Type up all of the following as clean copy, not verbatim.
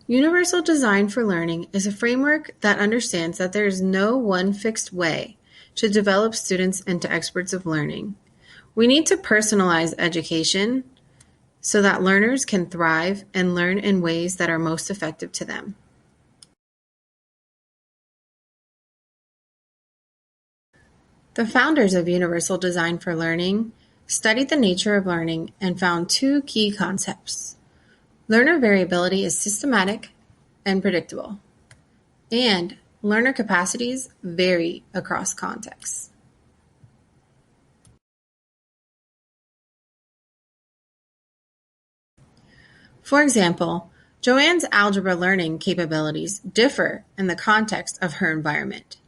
Universal design for learning is a framework that understands that there is no one fixed way to develop students into experts of learning. We need to personalize education so that learners can thrive and learn in ways that are most effective to them. The founders of Universal Design for Learning studied the nature of learning and found two key concepts. Learner variability is systematic and predictable, and learner capacities vary across contexts. For example, Joanne's algebra learning capabilities differ in the context of her environment.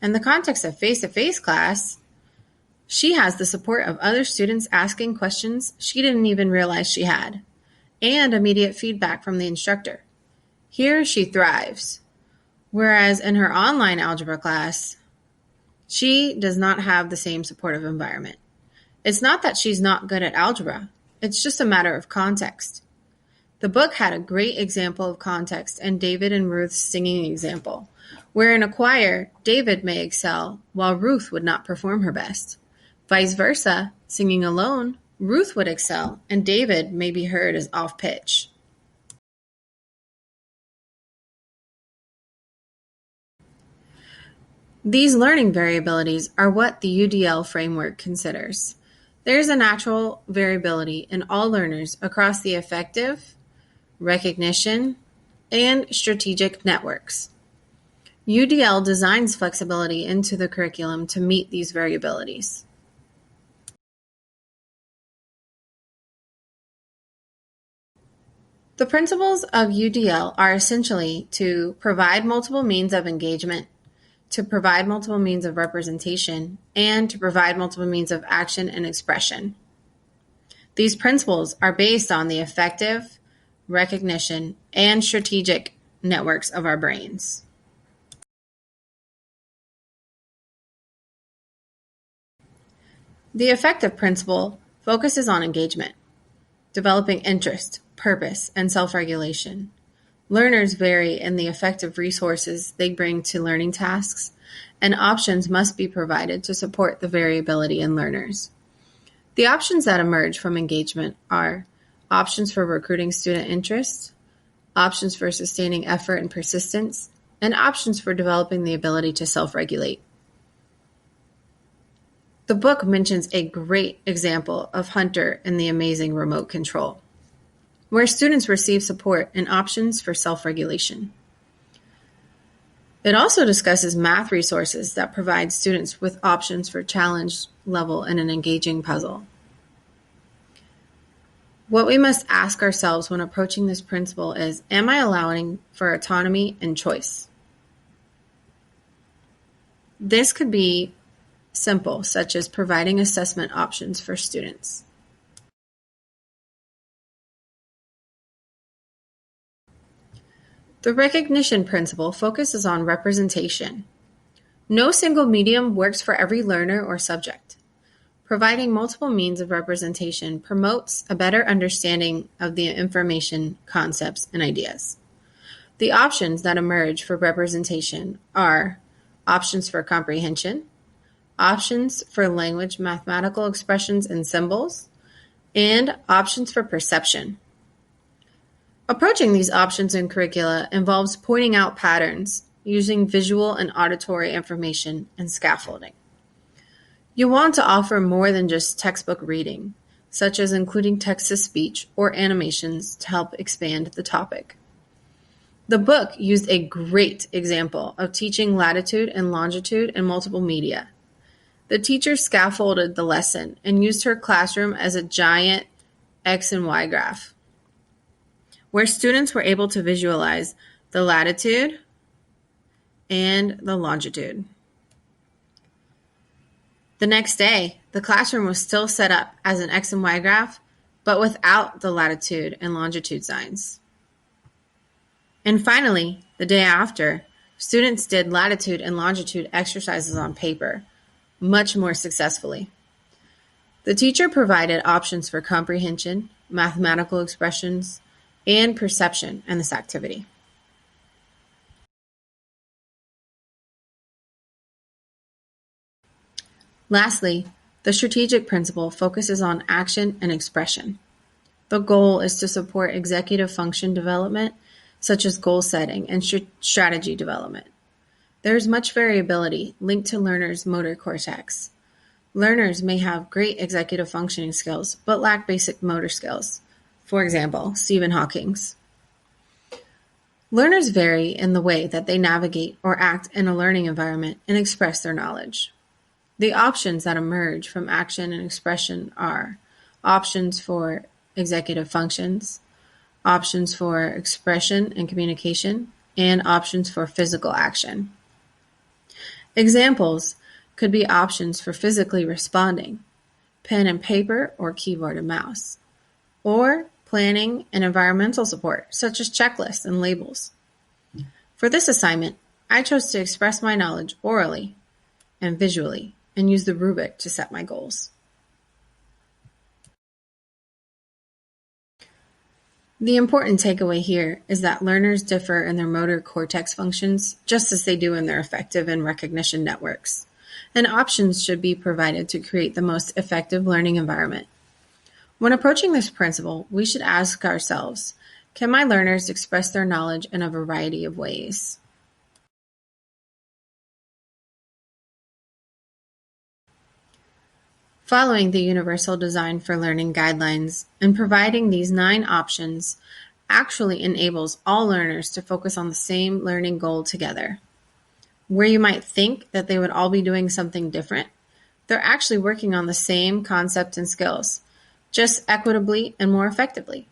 In the context of face-to-face class, she has the support of other students asking questions she didn't even realize she had, and immediate feedback from the instructor. Here she thrives, whereas in her online algebra class, she does not have the same supportive environment. It's not that she's not good at algebra, it's just a matter of context. The book had a great example of context in David and Ruth's singing example, where in a choir, David may excel while Ruth would not perform her best. Vice versa, singing alone, Ruth would excel and David may be heard as off pitch. These learning variabilities are what the UDL framework considers. There is a natural variability in all learners across the affective, recognition, and strategic networks. UDL designs flexibility into the curriculum to meet these variabilities. The principles of UDL are essentially to provide multiple means of engagement, to provide multiple means of representation, and to provide multiple means of action and expression. These principles are based on the affective, recognition, and strategic networks of our brains. The affective principle focuses on engagement, developing interest, purpose, and self-regulation. Learners vary in the affective resources they bring to learning tasks, and options must be provided to support the variability in learners. The options that emerge from engagement are options for recruiting student interest, options for sustaining effort and persistence, and options for developing the ability to self-regulate. The book mentions a great example of Hunter in the Amazing Remote Control, where students receive support and options for self-regulation. It also discusses math resources that provide students with options for challenge level in an engaging puzzle. What we must ask ourselves when approaching this principle is, am I allowing for autonomy and choice? This could be simple, such as providing assessment options for students. The recognition principle focuses on representation. No single medium works for every learner or subject. Providing multiple means of representation promotes a better understanding of the information, concepts, and ideas. The options that emerge for representation are options for comprehension, options for language, mathematical expressions, and symbols, and options for perception. Approaching these options in curricula involves pointing out patterns, using visual and auditory information, and scaffolding. You want to offer more than just textbook reading, such as including text-to-speech or animations to help expand the topic. The book used a great example of teaching latitude and longitude in multiple media. The teacher scaffolded the lesson and used her classroom as a giant X and Y graph, where students were able to visualize the latitude and the longitude. The next day, the classroom was still set up as an X and Y graph, but without the latitude and longitude signs. And finally, the day after, students did latitude and longitude exercises on paper, much more successfully. The teacher provided options for comprehension, mathematical expressions, and perception in this activity. Lastly, the strategic principle focuses on action and expression. The goal is to support executive function development, such as goal setting and strategy development. There is much variability linked to learners' motor cortex. Learners may have great executive functioning skills, but lack basic motor skills. For example, Stephen Hawking's. Learners vary in the way that they navigate or act in a learning environment and express their knowledge. The options that emerge from action and expression are options for executive functions, options for expression and communication, and options for physical action. Examples could be options for physically responding, pen and paper or keyboard and mouse, or planning and environmental support, such as checklists and labels. For this assignment, I chose to express my knowledge orally and visually and use the rubric to set my goals. The important takeaway here is that learners differ in their motor cortex functions just as they do in their affective and recognition networks, and options should be provided to create the most effective learning environment. When approaching this principle, we should ask ourselves, can my learners express their knowledge in a variety of ways? Following the Universal Design for Learning guidelines and providing these 9 options actually enables all learners to focus on the same learning goal together. Where you might think that they would all be doing something different, they're actually working on the same concept and skills, just equitably and more effectively.